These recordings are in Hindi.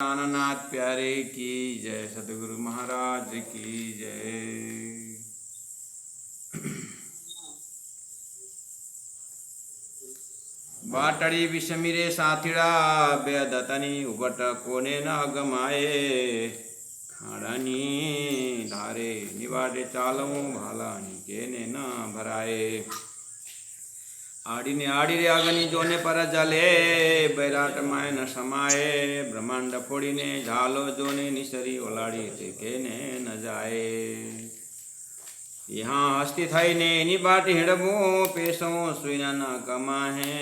ज्ञाननाथ प्यारे की जय, सतगुरु महाराज की जय। बाटड़ी विषमिरे साथिड़ा बेदतनी उबट कोने न गमाए, खाड़नी धारे निवाडे चालमु भालानी केने न भराए। आड़ी ने आड़ी रे अग्नि जोने पर जले, बैराट माय न समाये, ब्रह्मांड फोड़ी ने झालो जोने निसरी ओलाड़ी ते केने न जाए। यहाँ हस्ती थई ने नि बाट हिड़बो, पेशो सुइना न कमाहे,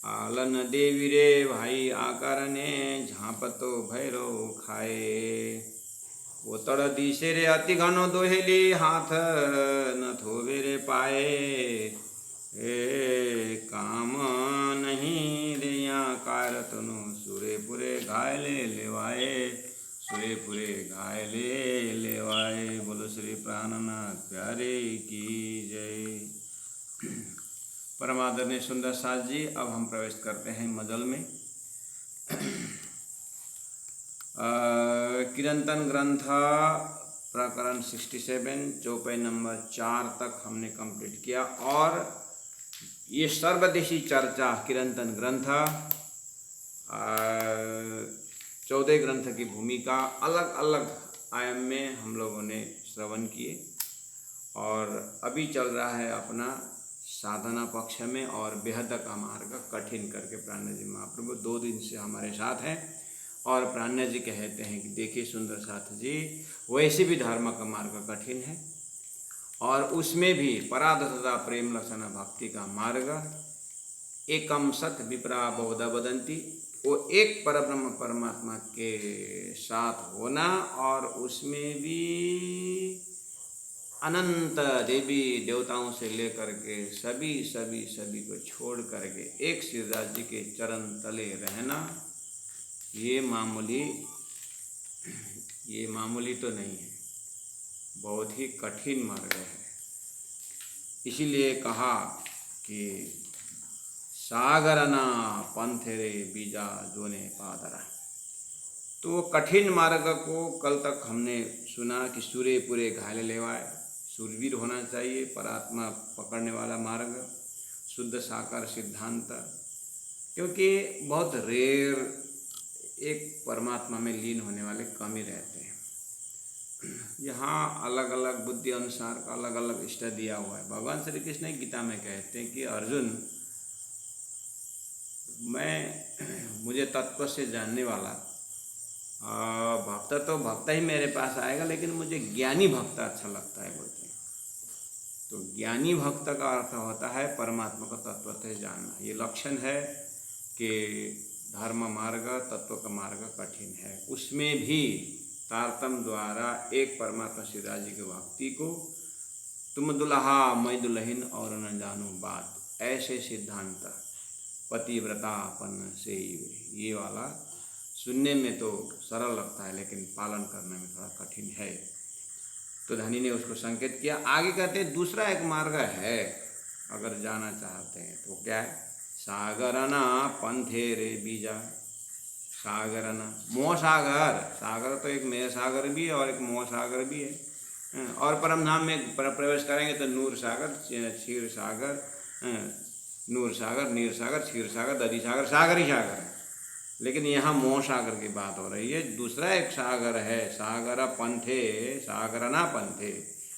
आलन देवी रे भाई आकार ने झांपतो भैरो खाए। ओतड़ दिशे रे अति घनो दोहेली, हाथ न थोवे रे पाए, काम नहीं रिया कारतनु, सूरेपुरे घायले लेवाए, सूरेपुरे घायले लेवाए। बोलो श्री प्राणनाथ प्यारे की जय। परमादरणीय सुंदर साथ जी, अब हम प्रवेश करते हैं मजल में। किरंतन ग्रंथ प्रकरण 67 चौपाई नंबर 4 तक हमने कंप्लीट किया, और ये सर्वदेशी चर्चा किरंतन ग्रंथ 14 ग्रंथ की भूमिका अलग अलग आयाम में हम लोगों ने श्रवण किए, और अभी चल रहा है अपना साधना पक्ष में, और बेहद का मार्ग कठिन करके प्राणनाथ जी महाप्रभु 2 दिन से हमारे साथ हैं। और प्राणनाथ जी कहते हैं कि देखिए सुंदर साथ जी, वैसे भी धर्म का मार्ग कठिन है, और उसमें भी पराधता प्रेम लक्षण भक्ति का मार्ग एकम सत विप्रा बहुधा वदंती, वो एक परब्रह्म परमात्मा के साथ होना, और उसमें भी अनंत देवी देवताओं से लेकर के सभी को छोड़ करके एक श्रीदास जी के चरण तले रहना, ये मामूली तो नहीं है, बहुत ही कठिन मार्ग है। इसीलिए कहा कि सागरना पंथेरे बीजा जोने पादरा। तो कठिन मार्ग को कल तक हमने सुना कि सूर्य पूरे घायल लेवाए, सूरवीर होना चाहिए, परात्मा पकड़ने वाला मार्ग, शुद्ध साकार सिद्धांत, क्योंकि बहुत रेयर एक परमात्मा में लीन होने वाले कम ही रहते हैं। यहाँ अलग अलग बुद्धि अनुसार का अलग अलग इष्ट दिया हुआ है। भगवान श्री कृष्ण गीता में कहते हैं कि अर्जुन, मुझे तत्व से जानने वाला भक्त तो भक्त ही मेरे पास आएगा, लेकिन मुझे ज्ञानी भक्त अच्छा लगता है बोलते हैं। तो ज्ञानी भक्त का अर्थ होता है परमात्मा को तत्व से जानना। ये लक्षण है कि धर्म मार्ग तत्व का मार्ग कठिन है, उसमें भी तारतम द्वारा एक परमात्मा श्रीदास जी की भक्ति को तुम दुल्हा मैं दुल्हन और न जानू बात, ऐसे सिद्धांत पतिव्रतापन से ये वाला सुनने में तो सरल लगता है, लेकिन पालन करने में थोड़ा कठिन है। तो धनी ने उसको संकेत किया। आगे कहते हैं दूसरा एक मार्ग है, अगर जाना चाहते हैं तो क्या है? सागरना पंथेरे बीजा। सागरना मोह सागर, सागर तो एक मेह सागर भी है और एक मोह सागर भी है। और परम धाम में प्रवेश करेंगे तो नूर सागर, क्षीर सागर, नूर सागर, नीर सागर, क्षीर सागर, दधी सागर, सागर ही सागर है। लेकिन यहाँ मोह सागर की बात हो रही है। दूसरा एक सागर है, सागर पंथे, सागरना पंथे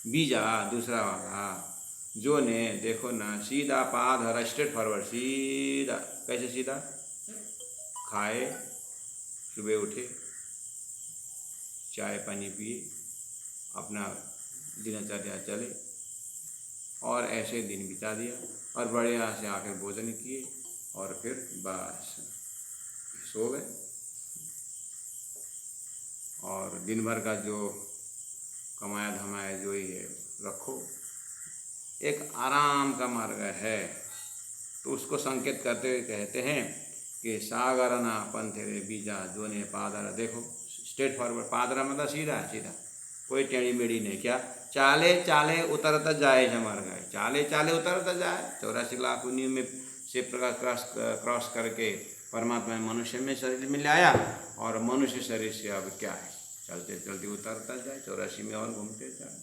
बीजा, दूसरा वाला जो ने देखो ना, सीधा पाद हरा, स्ट्रेट फॉरवर्ड, सीधा। कैसे सीधा? खाए, सुबह उठे, चाय पानी पिए, अपना दिनचर्या चले, और ऐसे दिन बिता दिया, और बढ़िया से आकर भोजन किए, और फिर बस सो गए। और दिन भर का जो कमाया धमाया जो ही है रखो। एक आराम का मार्ग है। तो उसको संकेत करते हुए कहते हैं कि सागरना पंथेरे बीजा जोने पादरा। देखो स्ट्रेट फॉरवर्ड, पादरा मतलब सीधा सीधा, कोई टेढ़ी मेढ़ी नहीं। क्या? चाले चाले उतरता जाए है मार्ग है, चाले चाले उतरता जाए। 84 लाख उन्हीं में से क्रॉस करके परमात्मा ने मनुष्य में शरीर में लाया और मनुष्य शरीर से अब क्या है, चलते चलते उतरता जाए, 84 में और घूमते जाए।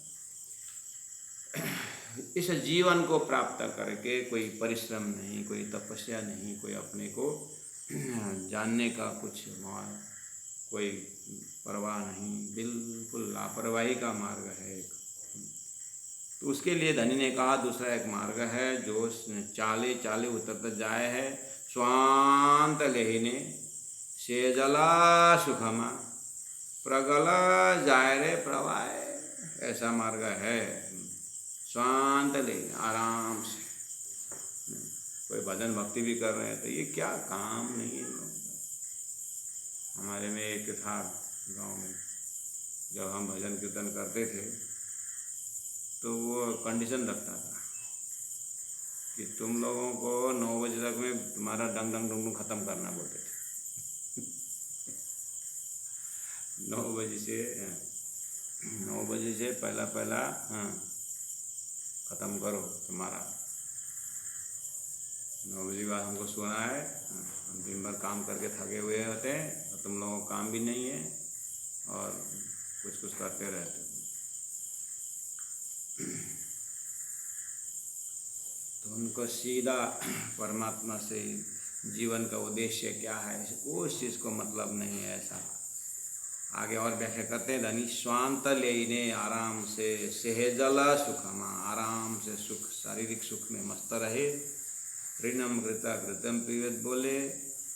इस जीवन को प्राप्त करके कोई परिश्रम नहीं, कोई तपस्या नहीं, कोई अपने को जानने का कुछ कोई परवाह नहीं, बिल्कुल लापरवाही का मार्ग है एक। तो उसके लिए धनी ने कहा दूसरा एक मार्ग है जो चाले चाले उतरता जाए है, स्वांत लेहिने से जला सुखमा प्रगला जाए रे प्रवाह, ऐसा मार्ग है। शांत ले आराम से, कोई भजन भक्ति भी कर रहे हैं तो ये क्या काम नहीं है। हमारे में एक था गांव में, जब हम भजन कीर्तन करते थे तो वो कंडीशन रखता था कि तुम लोगों को 9 बजे तक में तुम्हारा डंग डंग डुंग ख़त्म करना बोलते थे। 9 बजे से पहला ख़त्म करो तुम्हारा। 9 बजे बाद हमको सोना है, हम दिन भर काम करके थके हुए होते हैं और तुम लोगों को काम भी नहीं है और कुछ करते रहते हो। तो उनको सीधा परमात्मा से जीवन का उद्देश्य क्या है, उस चीज़ को मतलब नहीं है। ऐसा आगे और व्याख्या करते हैं, धनी स्वांत लेने आराम से सेहजल सुखमा, आराम से सुख शारीरिक सुख में मस्त रहे। ऋणम घृता घृतम पीवत बोले,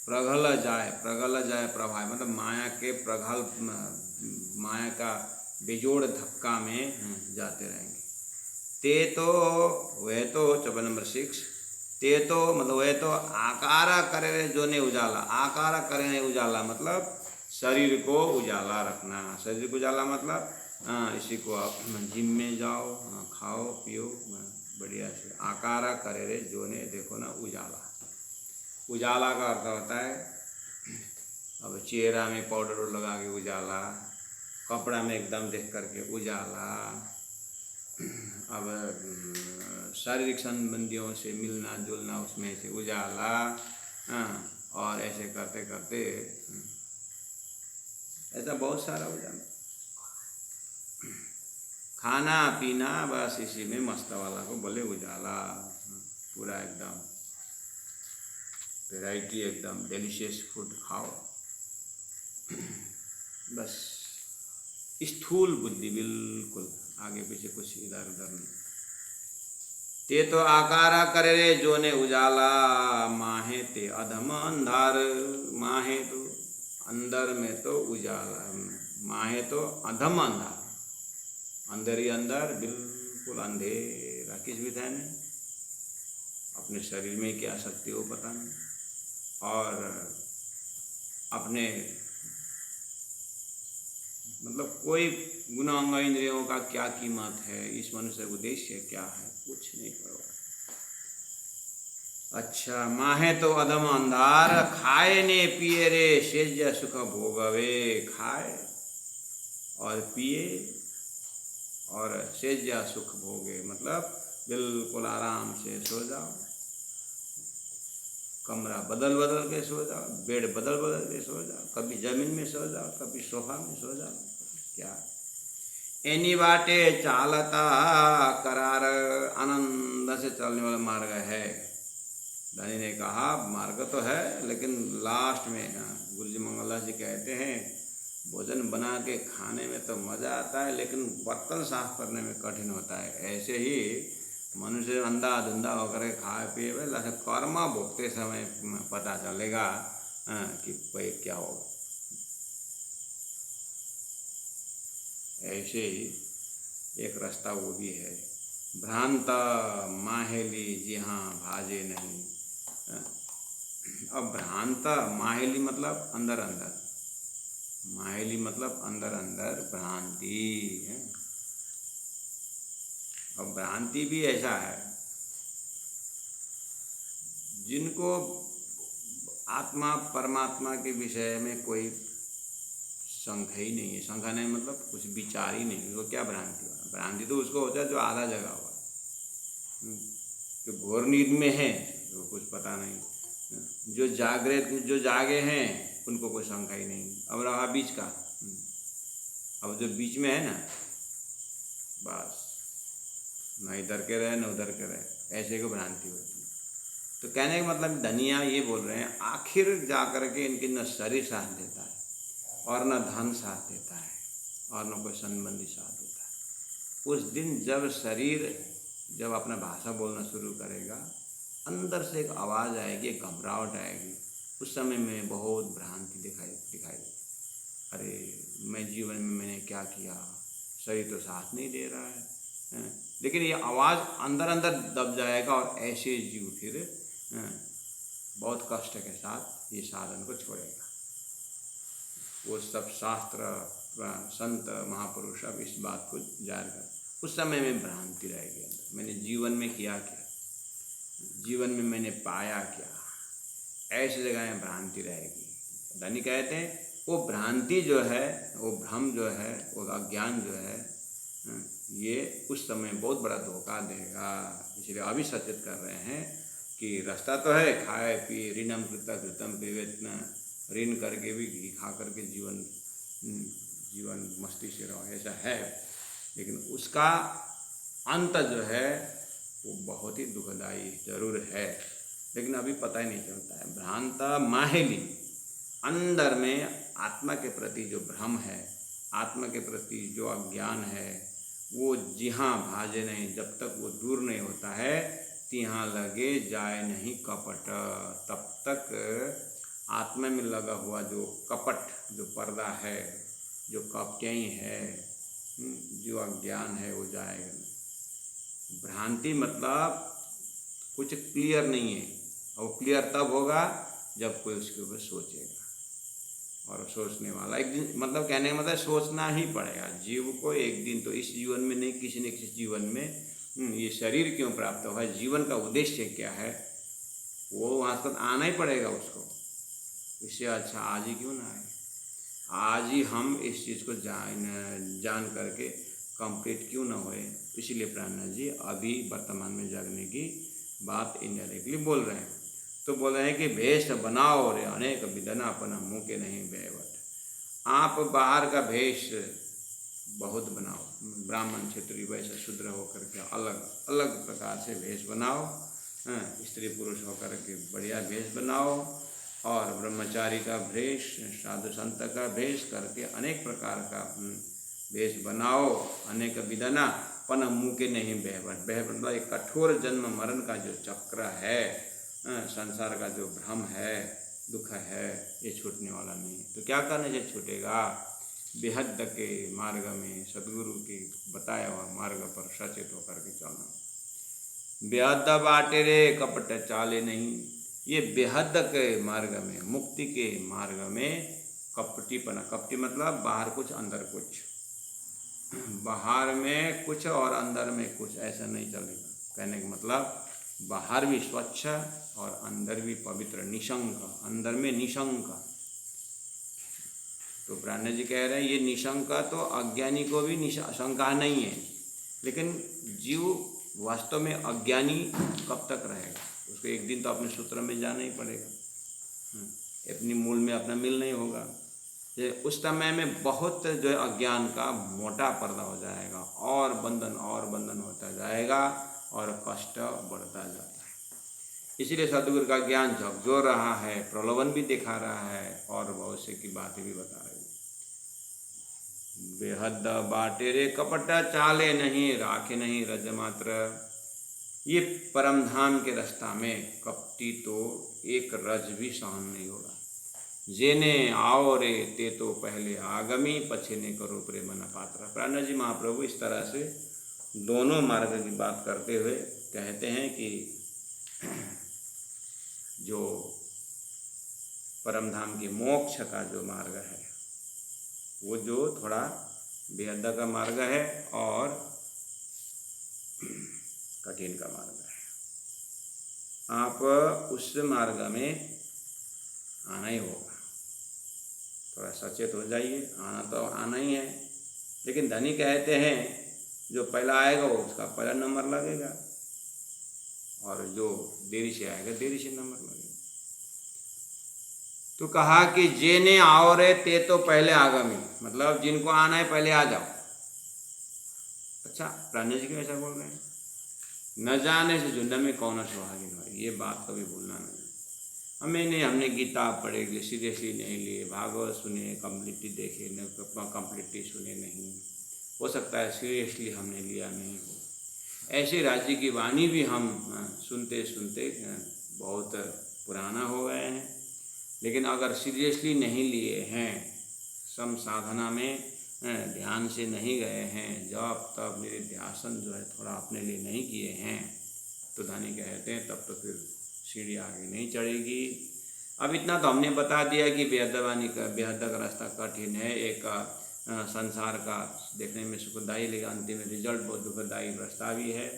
प्रगल जाए प्रभाव, मतलब माया के प्रगल, माया का बेजोड़ धक्का में जाते रहेंगे। ते तो वह तो 54 नंबर 6, ते तो मतलब वह तो आकारा करे जो ने उजाला, आकारा करे ने उजाला मतलब शरीर को उजाला रखना। शरीर को उजाला मतलब इसी को आप जिम में जाओ, खाओ पियो बढ़िया से। आकारा करे रे जो ने, देखो ना उजाला, उजाला का अर्थ होता है अब चेहरा में पाउडर लगा के उजाला, कपड़ा में एकदम देख करके उजाला, अब शारीरिक संबंधियों से मिलना जुलना उसमें से उजाला, और ऐसे करते करते ऐसा बहुत सारा उजाला। खाना पीना बस इसी में मस्त वाला को बोले उजाला, पूरा एकदम वैरायटी, एकदम डिलीशियस फूड खाओ, बस स्थूल बुद्धि बिल्कुल, आगे पीछे कुछ इधर उधर नहीं। ते तो आकारा करे रे जो ने उजाला, माहे ते अधम अंधार, माहे तो अंदर में तो उजाला, माहे तो अधम अंधार, अंदर ही अंदर बिल्कुल अंधेरा, किस विधाय नहीं, अपने शरीर में क्या शक्ति हो पता नहीं, और अपने मतलब कोई गुणांग इंद्रियों का क्या कीमत है, इस मनुष्य का उद्देश्य क्या है, कुछ नहीं परवाह। अच्छा, माहे तो अधम अंधार, खाए ने पिए रे सेज सुख भोगवे, खाए और पिए और सेज सुख भोगे, मतलब बिल्कुल आराम से सो जाओ, कमरा बदल बदल के सो जाओ, बेड बदल बदल के सो जाओ, कभी जमीन में सो जाओ, कभी सोफा में सो जाओ, क्या एनी बाटे चालता करार, आनंद से चलने वाला मार्ग है। धनी ने कहा मार्ग तो है, लेकिन लास्ट में गुरु जी मंगलदास जी कहते हैं भोजन बना के खाने में तो मज़ा आता है, लेकिन बर्तन साफ करने में कठिन होता है। ऐसे ही मनुष्य अंधा धुंधा होकर खाए पिए वह कर्म भोगते समय पता चलेगा कि भाई क्या होगा। ऐसे ही एक रास्ता वो भी है, भ्रांत माहेली जी हाँ भाजे नहीं। अब भ्रांत माहेली मतलब अंदर अंदर, माहेली मतलब अंदर अंदर भ्रांति है। अब भ्रांति भी ऐसा है जिनको आत्मा परमात्मा के विषय में कोई शंका ही नहीं है, शंका नहीं मतलब कुछ विचार ही नहीं, उसको क्या भ्रांति हुआ। भ्रांति तो उसको होता है जो आधा जगा हुआ, जो घोर नींद में है, तो कुछ पता नहीं, जो जागे हैं उनको कोई शंका ही नहीं। अब रहा बीच का, अब जो बीच में है ना, बस न इधर के रहे न उधर के रहे, ऐसे को भ्रांति होती है। तो कहने का मतलब धनिया ये बोल रहे हैं, आखिर जा कर के इनके न शरीर साथ देता है और न धन साथ देता है और न कोई संबंधी साथ देता है। उस दिन जब शरीर जब अपना भाषा बोलना शुरू करेगा, अंदर से एक आवाज़ आएगी, एक घबराहट आएगी, उस समय में बहुत भ्रांति दिखाई देगी। अरे मैं जीवन में मैंने क्या किया, शरीर तो साथ नहीं दे रहा है। लेकिन ये आवाज़ अंदर अंदर दब जाएगा और ऐसे जीव फिर बहुत कष्ट के साथ ये साधन को छोड़ेगा। वो सब शास्त्र संत महापुरुष अब इस बात को जान कर, उस समय में भ्रांति रहेगी अंदर, मैंने जीवन में किया क्या, जीवन में मैंने पाया क्या, ऐसी जगह में भ्रांति रहेगी। धनी कहते हैं वो भ्रांति जो है, वो भ्रम जो है, वो अज्ञान जो है, ये उस समय बहुत बड़ा धोखा देगा। इसलिए अभी सचेत कर रहे हैं कि रास्ता तो है, खाए पिए, ऋणम कृता कृतम पिबेत, ऋण करके भी घी खा करके जीवन मस्ती से रहो, ऐसा है। लेकिन उसका अंत जो है वो बहुत ही दुखदाई जरूर है, लेकिन अभी पता ही नहीं चलता है। भ्रांता माहेली, अंदर में आत्मा के प्रति जो भ्रम है, आत्मा के प्रति जो अज्ञान है, वो जिहाँ भाजे नहीं, जब तक वो दूर नहीं होता है तिहाँ लगे जाए नहीं कपट। तब तक आत्मा में लगा हुआ जो कपट, जो पर्दा है, जो कपटियाई है, जो अज्ञान है, वो जाएगा नहीं। भ्रांति मतलब कुछ क्लियर नहीं है, और क्लियर तब होगा जब कोई उसके ऊपर सोचेगा। और सोचने वाला एक दिन, मतलब कहने का मतलब सोचना ही पड़ेगा जीव को एक दिन, तो इस जीवन में नहीं, किसी न किसी जीवन में ये शरीर क्यों प्राप्त हुआ है, जीवन का उद्देश्य क्या है, वो वहाँ तक आना ही पड़ेगा उसको। इससे अच्छा आज ही क्यों ना आए, आज ही हम इस चीज़ को जान करके कंप्लीट क्यों ना होए। इसीलिए प्राणनाथ जी अभी वर्तमान में जागने की बात इनडायरेक्टली बोल रहे हैं। तो बोल रहे हैं कि भेष बनाओ रे अनेक विधना अपना मुँह के नहीं बेवट। आप बाहर का भेष बहुत बनाओ, ब्राह्मण क्षत्रिय वैसे शूद्र होकर के अलग अलग प्रकार से भेष बनाओ, स्त्री पुरुष होकर के बढ़िया भेष बनाओ, और ब्रह्मचारी का भेष, साधु संत का भेष करके अनेक प्रकार का भेष बनाओ। अनेक विधना पन मुँह के नहीं बेहबट। बेहबट मतलब एक कठोर जन्म मरण का जो चक्र है, संसार का जो भ्रम है, दुख है, ये छूटने वाला नहीं। तो क्या करना चाहिए, छूटेगा बेहद के मार्ग में, सदगुरु के बताया हुआ मार्ग पर सचेत होकर के चलना। बेहद बाटे रे कपट चाले नहीं। ये बेहद के मार्ग में, मुक्ति के मार्ग में कपटीपना, कपटी मतलब बाहर कुछ अंदर कुछ, बाहर में कुछ और अंदर में कुछ, ऐसा नहीं चलेगा। कहने का मतलब बाहर भी स्वच्छ और अंदर भी पवित्र, निशंक, अंदर में निशंक। तो प्राणनाथ जी कह रहे हैं ये निशंका तो अज्ञानी को भी शंका नहीं है, लेकिन जीव वास्तव में अज्ञानी कब तक रहेगा, उसको एक दिन तो अपने सूत्र में जाना ही पड़ेगा, अपनी मूल में अपना मिल नहीं होगा। उस समय में बहुत जो है अज्ञान का मोटा पर्दा हो जाएगा, और बंधन होता जाएगा और कष्ट बढ़ता जाता है। इसीलिए सदगुरु का ज्ञान झकझोर रहा है, प्रलोभन भी दिखा रहा है और बहुत से की बातें भी बता रही है। बेहद बाटे रे कपट चाले नहीं, राखे नहीं रज मात्र। ये परम धाम के रास्ता में कपटी तो एक रज भी सहन नहीं होगा। जेने आओ रे ते तो पहले आगमी, पछे ने करो प्रेम न पात्र। प्राणनाथ जी महाप्रभु इस तरह से दोनों मार्ग की बात करते हुए कहते हैं कि जो परम धाम के मोक्ष का जो मार्ग है, वो जो थोड़ा बेहद का मार्ग है और कठिन का मार्ग है। आप उस मार्ग में आना ही होगा, थोड़ा सचेत हो जाइए। आना तो आना ही है, लेकिन धनी कहते हैं जो पहला आएगा वो उसका पहला नंबर लगेगा, और जो देरी से आएगा देरी से नंबर लगेगा। तो कहा कि जेने आओ रे ते तो पहले आगामी, मतलब जिनको आना है पहले आ जाओ। अच्छा, प्राणी जी क्यों ऐसा बोल रहे हैं? न जाने से झुंड में कौन सुहागिन हो, ये बात कभी भूलना नहीं। हमने गीता पढ़े, सीरियसली नहीं लिए, भागवत सुने, कम्प्लीटली देखे न, कम्प्लीटली सुने नहीं, हो सकता है सीरियसली हमने लिया नहीं हो। ऐसे राज्य की वाणी भी हम सुनते सुनते बहुत पुराना हो गए हैं, लेकिन अगर सीरियसली नहीं लिए हैं, सम साधना में ध्यान से नहीं गए हैं, जब तब निधिध्यासन जो है थोड़ा अपने लिए नहीं किए हैं, तो धानी कहते हैं तब तो फिर सीढ़ी आगे नहीं चढ़ेगी। अब इतना तो हमने बता दिया कि बेहदवानी का बेहद का रास्ता कठिन है, एक संसार का देखने में सुखदायी, लेकिन अंतिम में रिजल्ट बहुत दुखदायी रास्ता भी है।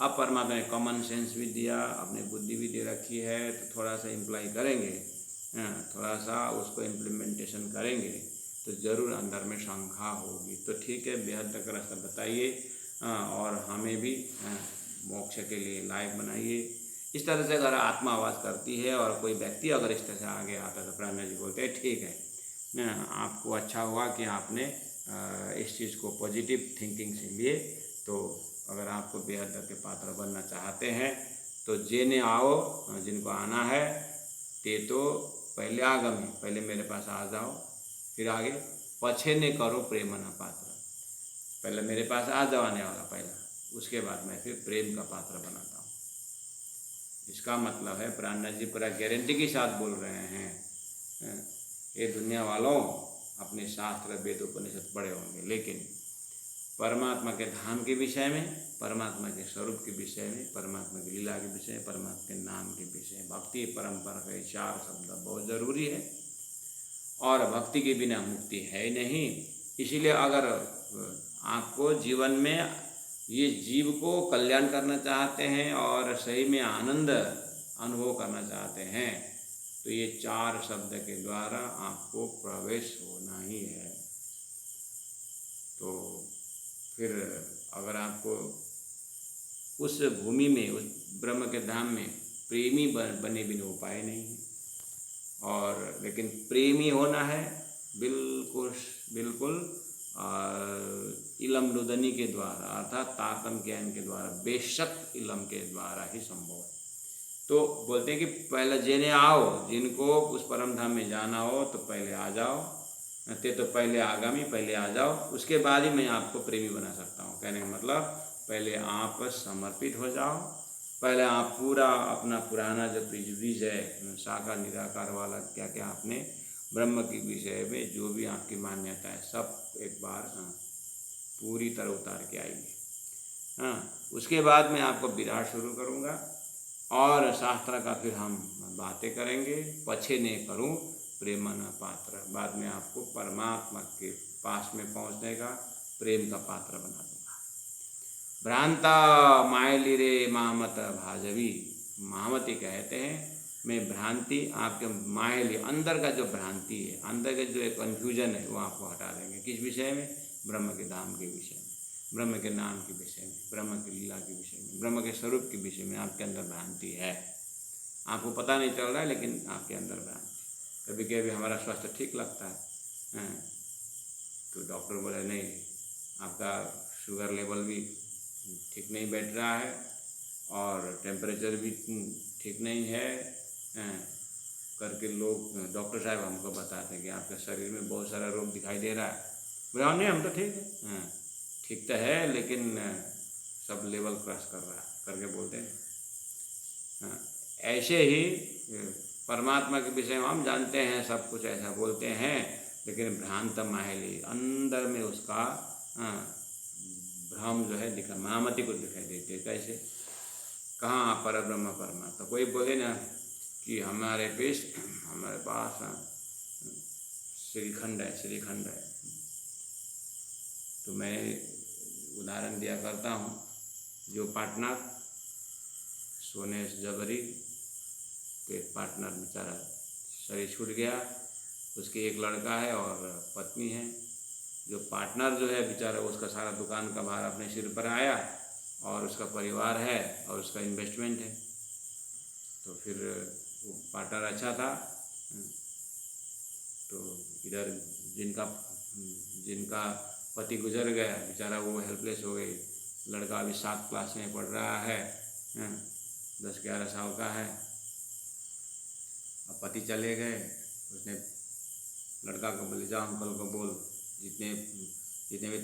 अब परमात्मा ने कॉमन सेंस भी दिया, अपनी बुद्धि भी दे रखी है, तो थोड़ा सा इम्प्लाई करेंगे, थोड़ा सा उसको इम्प्लीमेंटेशन करेंगे तो ज़रूर अंदर में शंका होगी। तो ठीक है, बेहद का रास्ता बताइए और हमें भी मोक्ष के लिए लायक बनाइए। इस तरह से अगर आत्मा आवाज़ करती है और कोई व्यक्ति अगर इस तरह से आगे आता है तो प्राणा जी बोलते हैं ठीक है, आपको अच्छा हुआ कि आपने इस चीज़ को पॉजिटिव थिंकिंग से लिए। तो अगर आपको बेहद के पात्र बनना चाहते हैं तो जेने आओ, जिनको आना है, ते तो पहले आगमी, पहले मेरे पास आ जाओ, फिर आगे पछे ने करो प्रेम न पात्र, पहले मेरे पास आ जाओ आने वाला पहला, उसके बाद मैं फिर प्रेम का पात्र बनाता हूँ। इसका मतलब है प्राणनाथ जी पूरा गारंटी के साथ बोल रहे हैं, ये दुनिया वालों अपने शास्त्र वेद उपनिषद पढ़े होंगे, लेकिन परमात्मा के धाम के विषय में, परमात्मा के स्वरूप के विषय में, परमात्मा की लीला के विषय में, परमात्मा के नाम के विषय में, भक्ति परंपरा के 4 शब्द बहुत ज़रूरी है और भक्ति के बिना मुक्ति है ही नहीं। इसीलिए अगर आपको जीवन में ये जीव को कल्याण करना चाहते हैं और सही में आनंद अनुभव करना चाहते हैं तो ये 4 शब्द के द्वारा आपको प्रवेश होना ही है। तो फिर अगर आपको उस भूमि में, उस ब्रह्म के धाम में प्रेमी बने बिना उपाय नहीं है। और लेकिन प्रेमी होना है बिल्कुल इलम लुदनी के द्वारा, अर्थात ताकम ज्ञान के द्वारा, बेशक इलम के द्वारा ही संभव है। तो बोलते हैं कि पहले जेने आओ, जिनको उस परम धाम में जाना हो तो पहले आ जाओ, ते तो पहले आगामी, पहले आ जाओ, उसके बाद ही मैं आपको प्रेमी बना सकता हूँ। कहने का मतलब पहले आप समर्पित हो जाओ, पहले आप पूरा अपना पुराना जो प्रिजुडिस है साकार निराकार वाला, क्या क्या आपने ब्रह्म के विषय में जो भी आपकी मान्यता है सब एक बार पूरी तरह उतार के आइए। उसके बाद मैं आपको विराट शुरू करूँगा और शास्त्र का फिर हम बातें करेंगे। पछे ने करूँ प्रेम न पात्र, बाद में आपको परमात्मा के पास में पहुँचने का प्रेम का पात्र बना दूँगा। भ्रांता मायली रे मामत भाजवी, महामती कहते हैं मैं भ्रांति आपके मायली, अंदर का जो भ्रांति है, अंदर का जो एक कन्फ्यूजन है वो आपको हटा देंगे। किस विषय में? ब्रह्म के धाम के विषय में, ब्रह्म के नाम के विषय में, ब्रह्म की लीला के विषय में, ब्रह्म के स्वरूप के विषय में आपके अंदर भ्रांति है, आपको पता नहीं चल रहा है लेकिन आपके अंदर भ्रांति। कभी कभी हमारा स्वास्थ्य ठीक लगता है तो डॉक्टर बोले नहीं, आपका शुगर लेवल भी ठीक नहीं बैठ रहा है और टेम्परेचर भी ठीक नहीं है, करके लोग डॉक्टर साहब हमको बताते हैं कि आपके शरीर में बहुत सारा रोग दिखाई दे रहा है। बोले नहीं, हम तो ठीक है, ठीक तो है लेकिन सब लेवल क्रॉस कर रहा है करके बोलते हैं। ऐसे ही परमात्मा के विषय में हम जानते हैं सब कुछ, ऐसा बोलते हैं, लेकिन भ्रांत माहली, अंदर में उसका भ्रम जो है दिखा, महामती को दिखाई देती है। कैसे? कहाँ पर ब्रह्म परमात्मा, कोई बोले ना कि हमारे पास श्रीखंड है, तो मैं उदाहरण दिया करता हूँ, जो पार्टनर सोने जबरी तो एक पार्टनर बेचारा शरीर छूट गया, उसके एक लड़का है और पत्नी है। जो पार्टनर जो है बेचारा, उसका सारा दुकान का भार अपने सिर पर आया और उसका परिवार है और उसका इन्वेस्टमेंट है। तो फिर वो पार्टनर अच्छा था, तो इधर जिनका जिनका पति गुजर गया बेचारा, वो हेल्पलेस हो गई। लड़का अभी 7 क्लास में पढ़ रहा है, 10-11 साल का है। अब पति चले गए, उसने लड़का को बोले जा अंकल को बोल, जितने भी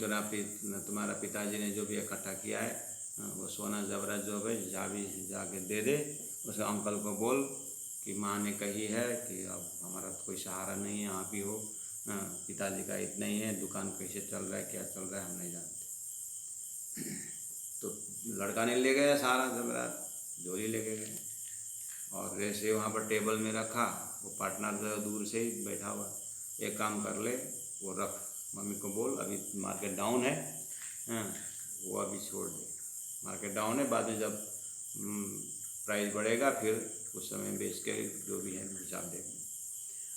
तुम्हारा पिताजी ने जो भी इकट्ठा किया है, वो सोना ज़ेवरात जो है जाके दे दे। उस अंकल को बोल कि माँ ने कही है कि अब हमारा कोई सहारा नहीं है, आप ही हो, पिताजी का इतना ही है, दुकान कैसे चल रहा है, क्या चल रहा है हम नहीं जानते। तो लड़का ने ले गया सारा ज़ेवरात, झोली लेके गए और जैसे वहाँ पर टेबल में रखा, वो पार्टनर जो दूर से ही बैठा हुआ, एक काम कर ले, वो रख, मम्मी को बोल अभी मार्केट डाउन है, वो अभी छोड़ दे, मार्केट डाउन है, बाद में जब प्राइस बढ़ेगा फिर उस समय बेच के जो भी है हिसाब देंगे।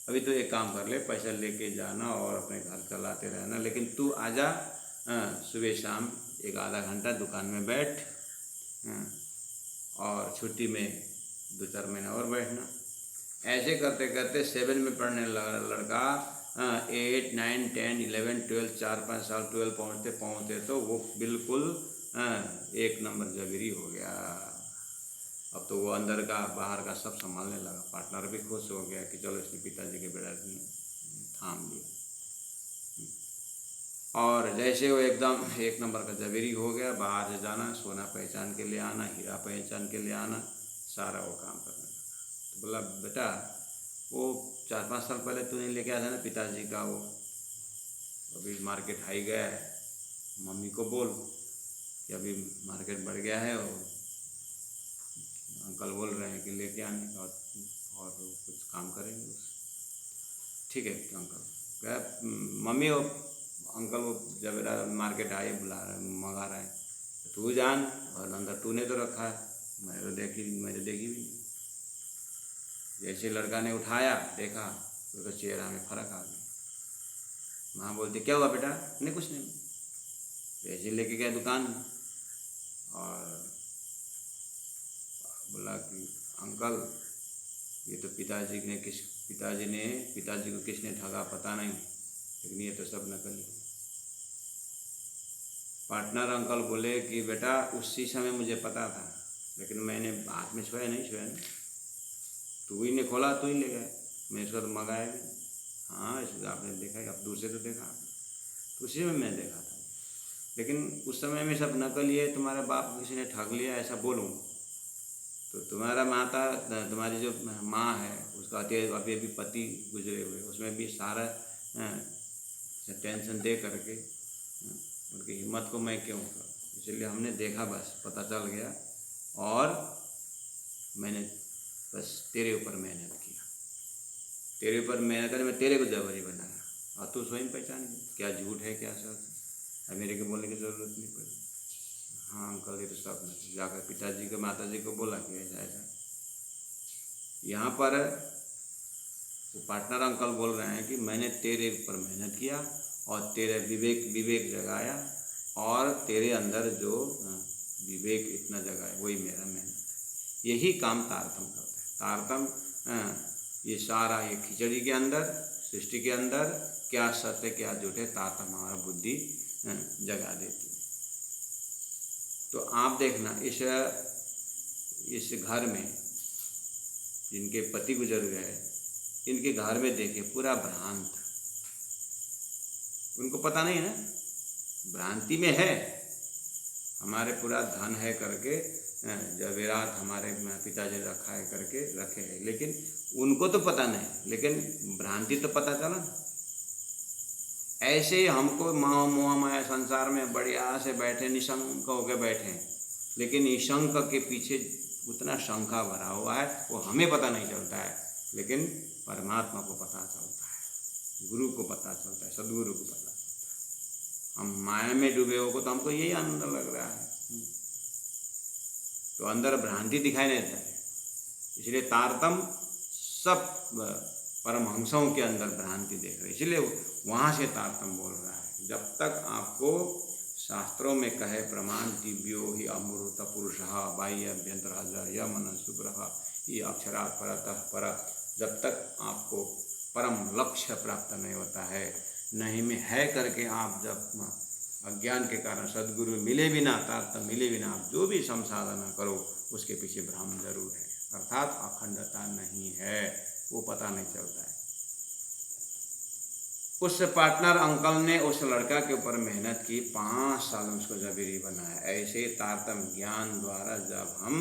अभी तो एक काम कर ले, पैसा लेके जाना और अपने घर चलाते रहना, लेकिन तू आजा सुबह शाम 1 आधा घंटा दुकान में बैठ, और छुट्टी में 2-4 महीना और बैठना। ऐसे करते करते 7 में पढ़ने लगा लड़का, 8, 9, 10, 11, 12, 4-5 साल 12 पहुँचते तो वो बिल्कुल 1 नंबर जबरी हो गया। अब तो वो अंदर का बाहर का सब संभालने लगा। पार्टनर भी खुश हो गया कि चलो इसने पिताजी के बेड़ा थाम लिया। और जैसे वो एकदम 1 नंबर का जबरी हो गया, बाहर से जाना, सोना पहचान के ले आना, हीरा पहचान के ले आना, सारा वो काम करने लगा। तो बोला बेटा वो 4-5 साल पहले तूने लेके आया था ना पिताजी का, वो अभी मार्केट हाई गया है, मम्मी को बोल कि अभी मार्केट बढ़ गया है, और अंकल बोल रहे हैं कि लेके आने का, और कुछ काम करेंगे उस। ठीक है अंकल क्या, मम्मी वो अंकल वो जब मार्केट आए बुला रहे मंगा रहे हैं, तू जान, और अंदर तूने तो रखा है, मैंने तो देखी भी नहीं। जैसे लड़का ने उठाया देखा तो उसका चेहरा में फ़र्क आ गया। माँ बोलती क्या हुआ बेटा? नहीं कुछ नहीं। जैसे लेके गया दुकान और बोला कि अंकल ये तो पिताजी को किसने ठगा पता नहीं, लेकिन ये तो सब नकली। पार्टनर अंकल बोले कि बेटा उसी समय मुझे पता था, लेकिन मैंने हाथ में छुआ नहीं, तू ही ने खोला, तू ही ले गया, मैं इसको तो मंगाया भी। हाँ इसको आपने देखा है, अब दूर से तो देखा आपने, तो उसी में मैं देखा था, लेकिन उस समय में सब नकली है, तुम्हारे बाप को किसी ने ठग लिया ऐसा बोलूँ तो तुम्हारी जो माँ है उसका अभी पति गुजरे हुए, उसमें भी सारा टेंशन दे करके उनकी हिम्मत को मैं क्यों करूँ, इसलिए हमने देखा, बस पता चल गया, और मैंने बस तेरे ऊपर मेहनत किया, तेरे ऊपर मेहनत कर मैं तेरे को जबरी बनाया, और तू स्वयं पहचान क्या झूठ है क्या सच है, मेरे को बोलने की ज़रूरत नहीं पड़ी। हाँ अंकल ये तो सब नहीं, जाकर पिताजी को माताजी को बोला कि ऐसा यहाँ पर वो पार्टनर अंकल बोल रहे हैं कि मैंने तेरे ऊपर मेहनत किया और तेरे विवेक जगाया, और तेरे अंदर जो विवेक इतना जगाया वही मेरा मेहनत है। यही काम तारतम करता है। तारतम ये सारा ये खिचड़ी के अंदर, सृष्टि के अंदर क्या सत्य क्या झूठ है, तारतम हमारा बुद्धि जगा देती है। तो आप देखना इस घर में जिनके पति गुजर गए, इनके घर में देखे पूरा भ्रांत, उनको पता नहीं ना, भ्रांति में है, हमारे पूरा धन है करके जवेरात हमारे पिताजी ने रखा है करके रखे हैं, लेकिन उनको तो पता नहीं, लेकिन भ्रांति तो पता चला ना। ऐसे ही हमको मोह माया संसार में बढ़िया से बैठे निशंक होकर बैठे, लेकिन निशंक के पीछे उतना शंका भरा हुआ है, वो हमें पता नहीं चलता है, लेकिन परमात्मा को पता चलता है, गुरु को पता चलता है, सदगुरु को पता चलता है। हम माया में डूबे हो तो हमको यही आनंद लग रहा है, तो अंदर भ्रांति दिखाई नहीं देता है। इसलिए तारतम सब परमहंसों के अंदर भ्रांति देख रहे, इसलिए वहाँ से तारतम बोल रहा है। जब तक आपको शास्त्रों में कहे प्रमाण दिव्यो ही अमृत पुरुष बाह्य अभ्यंतर यह मन सुग्रह ये अक्षरा परतः पर, जब तक आपको परम लक्ष्य प्राप्त नहीं होता है। नहीं में है करके आप जब अज्ञान के कारण सद्गुरु मिले बिना, तारतम्य मिले बिना आप जो भी संसाधना करो उसके पीछे भ्रम जरूर है, अर्थात अखंडता नहीं है, वो पता नहीं चलता है। उस पार्टनर अंकल ने उस लड़का के ऊपर मेहनत की, 5 साल में उसको जबीरी बनाया। ऐसे तारतम्य ज्ञान द्वारा जब हम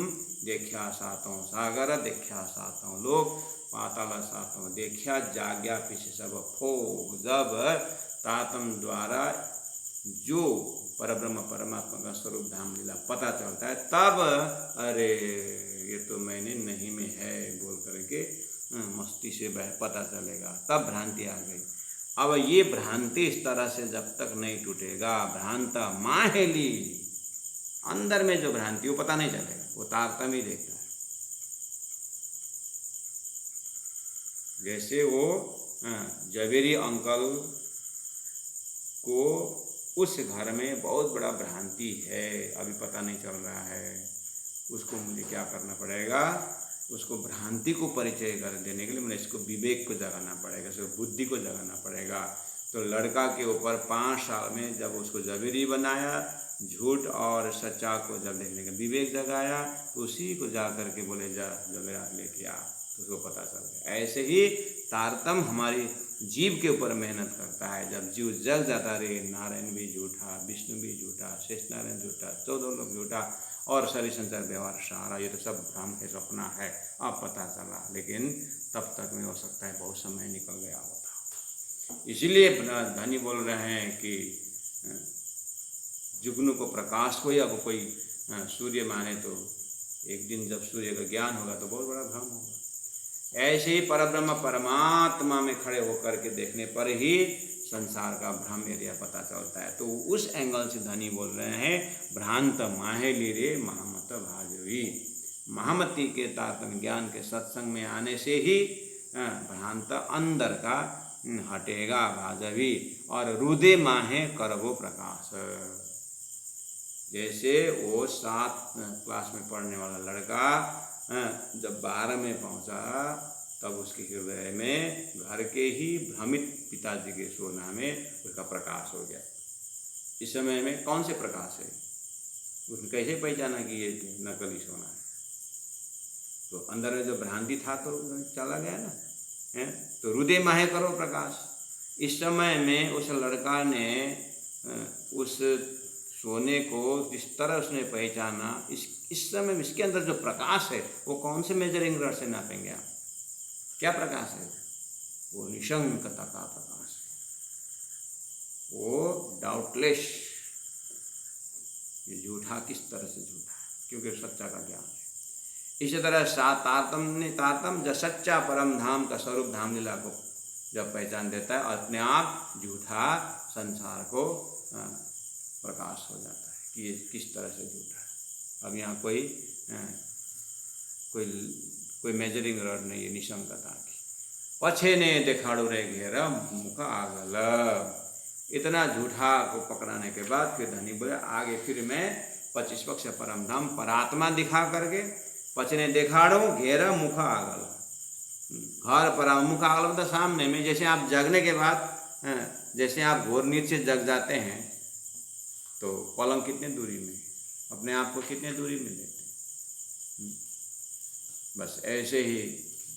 देखा सातों सागर, देखा सातों लोक, पाताल सातों देखा, जाग्या पीछे सब भोग, जब तारतम्य द्वारा जो परब्रह्म परमात्मा का स्वरूप धाम लीला पता चलता है, तब अरे ये तो मैंने नहीं में है बोल करके मस्ती से पता चलेगा, तब भ्रांति आ गई। अब ये भ्रांति इस तरह से जब तक नहीं टूटेगा, भ्रांत माहेली, अंदर में जो भ्रांति वो पता नहीं चलेगा, वो तारतम्य ही देखता है। जैसे वो जबीरी अंकल को उस घर में बहुत बड़ा भ्रांति है, अभी पता नहीं चल रहा है, उसको मुझे क्या करना पड़ेगा, उसको भ्रांति को परिचय कर देने के लिए मुझे इसको विवेक को जगाना पड़ेगा, इसको बुद्धि को जगाना पड़ेगा। तो लड़का के ऊपर 5 साल में जब उसको जबीरी बनाया, झूठ और सच्चा को जब देखने का विवेक जगाया, तो उसी को जा करके बोले जा जबीरा लेके आ, तो उसको पता चल गया। ऐसे ही तारतम्य हमारी जीव के ऊपर मेहनत करता है। जब जीव जग जाता रे, नारायण भी झूठा, विष्णु भी झूठा, शेष नारायण झूठा, 14 लोग झूठा और शरीर संसार व्यवहार सारा, ये तो सब भ्रम है, सपना है, अब पता चला। लेकिन तब तक में हो सकता है बहुत समय निकल गया होता। इसीलिए धनी बोल रहे हैं कि जुगनू को प्रकाश को या कोई सूर्य माने, तो एक दिन जब सूर्य का ज्ञान होगा तो बहुत बड़ा भ्रम होगा। ऐसे ही परब्रह्म परमात्मा में खड़े होकर के देखने पर ही संसार का भ्रम एरिया पता चलता है। तो उस एंगल से धनी बोल रहे हैं, भ्रांत माहेली रे महामत भाजवी। महामती के तारतम्य ज्ञान के सत्संग में आने से ही भ्रांत अंदर का हटेगा भाजवी, और रुदे माहे करबो प्रकाश। जैसे वो 7 क्लास में पढ़ने वाला लड़का जब 12 में पहुंचा, तब उसके हृदय में घर के ही भ्रमित पिताजी के सोना में उसका प्रकाश हो गया। इस समय में कौन से प्रकाश है, उसने कैसे पहचाना कि ये नकली सोना है? तो अंदर में जो भ्रांति था तो चला गया ना, है? तो हृदय माहे करो प्रकाश। इस समय में उस लड़का ने उस सोने को जिस तरह उसने पहचाना, इस समय इसके अंदर जो प्रकाश है वो कौन से मेजरिंग रड से नापेंगे आप? क्या प्रकाश है? वो निशंकता का प्रकाश है, वो डाउटलेस। ये झूठा किस तरह से झूठा है? क्योंकि सच्चा का ज्ञान है। इसी तरह तारतम्य जब सच्चा परम धाम का स्वरूप धाम लीला को जब पहचान देता है, अपने आप झूठा संसार को प्रकाश हो जाता है कि ये किस तरह से झूठा है। अब यहाँ कोई मेजरिंग रड नहीं है निशंकता की। पछे ने देखाड़ो रे घेरा मुख आगल। इतना झूठा को पकड़ाने के बाद फिर धनी बोले आगे फिर मैं 25 पक्ष परम धाम परात्मा दिखा करके पछने देखाड़ो घेरा मुख आगल। घर पर मुख आगल मतलब सामने में, जैसे आप जगने के बाद जैसे आप घोर नींद से जग जाते हैं तो पलंग कितने दूरी में, अपने आप को कितने दूरी में देखते हैं। बस ऐसे ही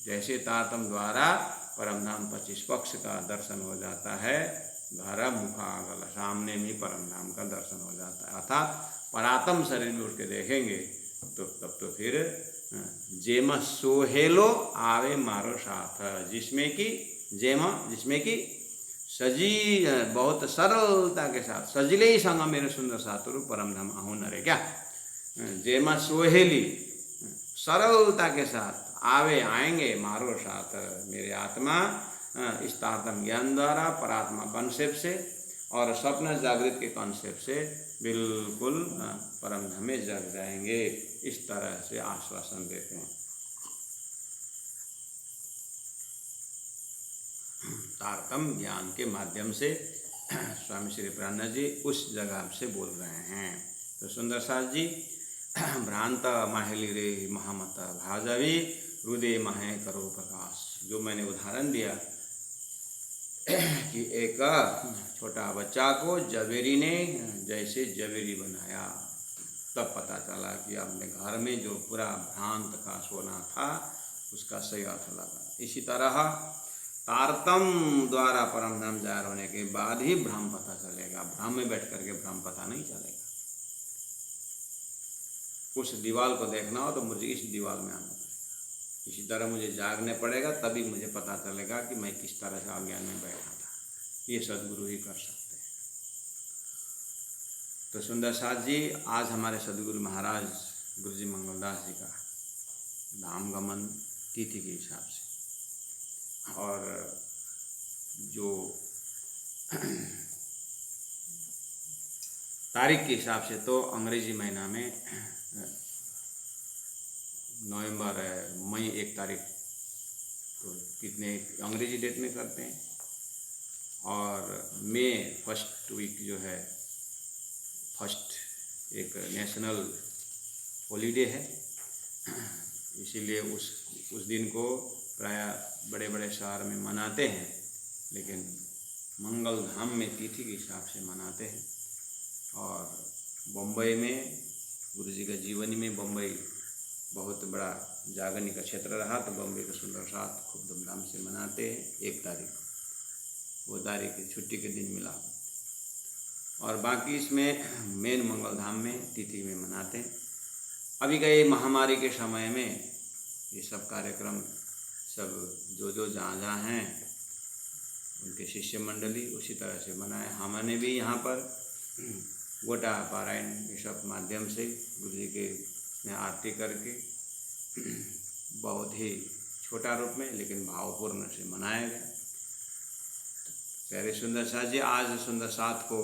जैसे तारतम्य द्वारा परमधाम 25 पक्ष का दर्शन हो जाता है, घर मुखागल सामने में परमधाम का दर्शन हो जाता है। अर्थात परातम शरीर में उठ के देखेंगे तो तब तो फिर जेम सोहेलो आवे मारो साथ, जिसमें कि सजी बहुत सरलता के साथ सजले ही संग मेरे सुंदर सातुरु परमधाम आहू नरे। क्या जेमा सोहेली सरलता के साथ आएंगे मारो साथ, मेरे आत्मा इस तारतम्य ज्ञान द्वारा परात्मा कॉन्सेप्ट से और स्वप्न जागृत के कॉन्सेप्ट से बिल्कुल परमधाम में जग जाएंगे। इस तरह से आश्वासन देते हैं। तारतम्य ज्ञान के माध्यम से स्वामी श्री प्राणनाथ जी उस जगह से बोल रहे हैं। तो सुंदर साथ जी, भ्रांत माहेली रे महामत भाजवी हृदय माहे करो प्रकाश, जो मैंने उदाहरण दिया कि एक छोटा बच्चा को जवेरी ने जैसे जवेरी बनाया, तब पता चला कि अपने घर में जो पूरा भ्रांत का सोना था उसका सही अर्थ लगा। इसी तरह तारतम द्वारा परम धाम जाहिर होने के बाद ही भ्रम पता चलेगा। भ्रम में बैठ करके भ्रम पता नहीं चलेगा। उस दीवार को देखना हो तो मुझे इस दीवार में आना पड़ेगा। इसी तरह मुझे जागने पड़ेगा, तभी मुझे पता चलेगा कि मैं किस तरह से अज्ञान में बैठा था। ये सदगुरु ही कर सकते हैं। तो सुंदर साथ जी, आज हमारे सदगुरु महाराज गुरु जी मंगलदास जी का धाम गमन तिथि के हिसाब से, और जो तारीख के हिसाब से तो अंग्रेजी महीना में नवंबर मई 1 तारीख तो कितने अंग्रेजी डेट में करते हैं, और मई फर्स्ट वीक जो है फर्स्ट एक नेशनल हॉलीडे है। इसीलिए उस दिन को प्राय बड़े बड़े शहर में मनाते हैं, लेकिन मंगल धाम में तिथि के हिसाब से मनाते हैं। और बम्बई में गुरु जी का जीवनी में बम्बई बहुत बड़ा जागरणी का क्षेत्र रहा, तो बम्बई का सुंदर साथ खूब धूमधाम से मनाते हैं। 1 तारीख वो तारीख छुट्टी के दिन मिला, और बाकी इसमें मेन मंगल धाम में तिथि में मनाते हैं। अभी का ये महामारी के समय में ये सब कार्यक्रम सब जो जहाँ हैं उनके शिष्य मंडली उसी तरह से मनाए। हमने भी यहाँ पर गोटा पारायण ये सब माध्यम से गुरु जी के में आरती करके बहुत ही छोटा रूप में लेकिन भावपूर्ण से मनाया गया। प्यारे सुंदर साथ जी, आज सुंदर साथ को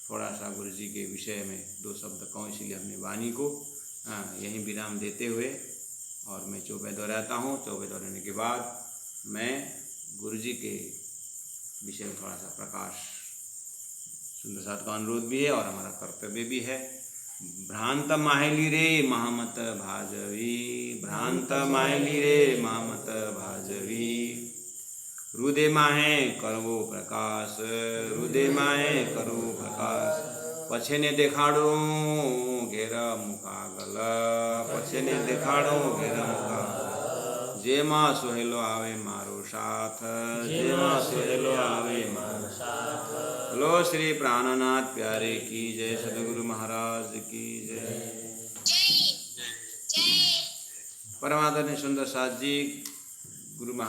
थोड़ा सा गुरु जी के विषय में 2 शब्द कहूँ, इसलिए अपनी वाणी को यहीं विराम देते हुए और मैं चौबे दोहराता हूँ। चौबे दोहराने के बाद मैं गुरु जी के विषय में थोड़ा सा प्रकाश, सुंदर साथ का अनुरोध भी है और हमारा कर्तव्य भी है। भ्रांत माहेली रे महामत भाजवी, भ्रांत माहेली रे महामत भाजवी, रुदे माहे करवो प्रकाश, रुदे माहे करो प्रकाश, पछे ने देखाड़ो घेरा मुकागल, पछे ने देखाड़ो घेरा मुकागल, जे मां सुहेलो आवे मारो साथ, जे मां सुहेलो आवे मारो साथ। लो श्री प्राणनाथ प्यारे की जय, सदगुरु महाराज की जय। परमादरणीय सुंदर साथ जी गुरु महाराज